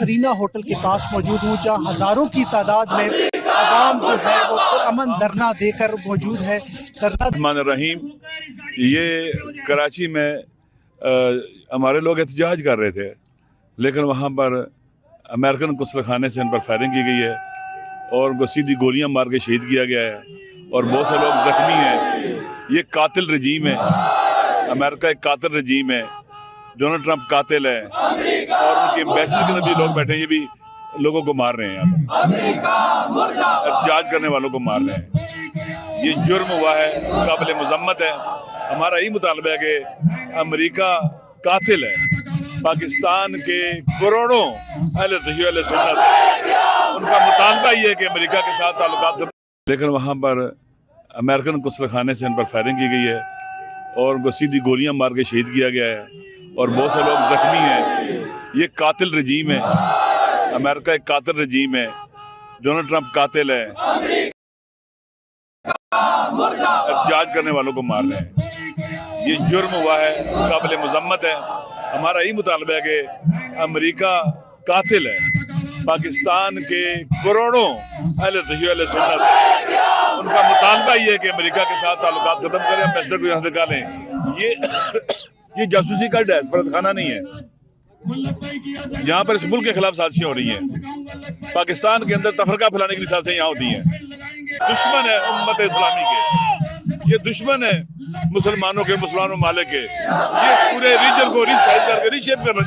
Serena hotel کے پاس موجود ہوں جہاں ہزاروں کی تعداد میں عوام جو ہے وہ امن دھرنا دے کر موجود ہے۔ الرحمن الرحیم، یہ کراچی میں ہمارے لوگ احتجاج کر رہے تھے، لیکن وہاں پر امریکن قصل خانے سے ان پر فائرنگ کی گئی ہے اور ان کو سیدھی گولیاں مار کے شہید کیا گیا ہے اور بہت سے لوگ زخمی ہیں۔ یہ قاتل رجیم ہے، امریکہ ایک قاتل رجیم ہے، ڈونلڈ ٹرمپ قاتل ہے اور ان کے ایمبیسی کے بھی لوگ بیٹھے ہیں، یہ بھی لوگوں کو مار رہے ہیں، یہاں پر احتجاج کرنے والوں کو مار رہے ہیں۔ یہ جرم ہوا ہے، قابل مذمت ہے۔ ہمارا یہی مطالبہ ہے کہ امریکہ قاتل ہے، پاکستان کے کروڑوں اہل تشیع اہل سنت ان کا مطالبہ یہ ہے کہ امریکہ کے ساتھ تعلقات، لیکن وہاں پر امریکن قصل خانے سے ان پر فائرنگ کی گئی ہے اور ان کو سیدھی گولیاں مار کے شہید کیا گیا ہے اور بہت سے لوگ زخمی ہیں۔ یہ قاتل رجیم ہے، امریکہ ایک قاتل رجیم ہے، ڈونلڈ ٹرمپ قاتل ہے، احتجاج کرنے والوں کو مار رہے ہیں۔ یہ جرم ہوا ہے، قابل مذمت ہے۔ ہمارا یہی مطالبہ ہے کہ امریکہ قاتل ہے، پاکستان کے کروڑوں اہل تشیع اہل سنت ان کا مطالبہ یہ ہے کہ امریکہ کے ساتھ تعلقات ختم کریں، امبیسڈر کو یہاں سے نکالیں۔ یہ جاسوسی کا ڈر ہے، سفارت خانہ نہیں ہے۔ یہاں پر اس ملک کے خلاف سازشیں ہو رہی ہیں، پاکستان کے اندر تفرقہ پھیلانے کے لیے سازشیں یہاں ہوتی ہیں۔ دشمن ہے امت اسلامی کے، یہ دشمن ہے مسلمانوں کے، مسلمان ممالک کے، یہ اس پورے ریجن کو ریسائز کر کے ریشیپ کرنا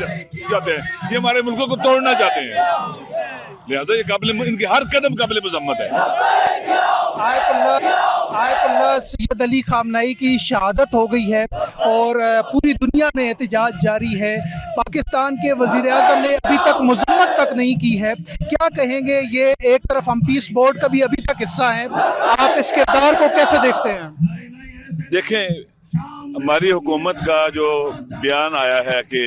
چاہتے ہیں، یہ ہمارے ملکوں کو توڑنا چاہتے ہیں، لہذا یہ ان کی ہر قدم قابل مذمت ہے۔ آیت اللہ سید علی خامنائی کی شہادت ہو گئی ہے اور پوری دنیا میں احتجاج جاری ہے۔ پاکستان کے وزیر اعظم نے ابھی تک مذمت تک نہیں کی ہے، کیا کہیں گے؟ یہ ایک طرف ہم پیس بورڈ کا بھی ابھی تک حصہ ہیں، آپ اس کردار کو کیسے دیکھتے ہیں؟ دیکھیں، ہماری حکومت کا جو بیان آیا ہے کہ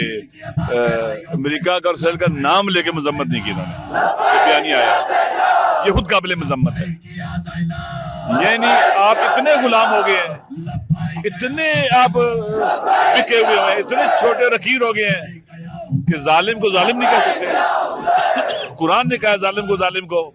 امریکہ کا اور اسرائیل کا نام لے کے مذمت نہیں کی انہوں نے، یہ بیان ہی آیا ہے، یہ خود قابل مذمت ہے۔ یعنی آپ اتنے غلام ہو گئے ہیں، اتنے آپ بکے ہوئے ہیں، اتنے چھوٹے رکیر ہو گئے ہیں کہ ظالم کو ظالم نہیں کہہ سکتے۔ قرآن نے کہا ظالم کو ظالم کو۔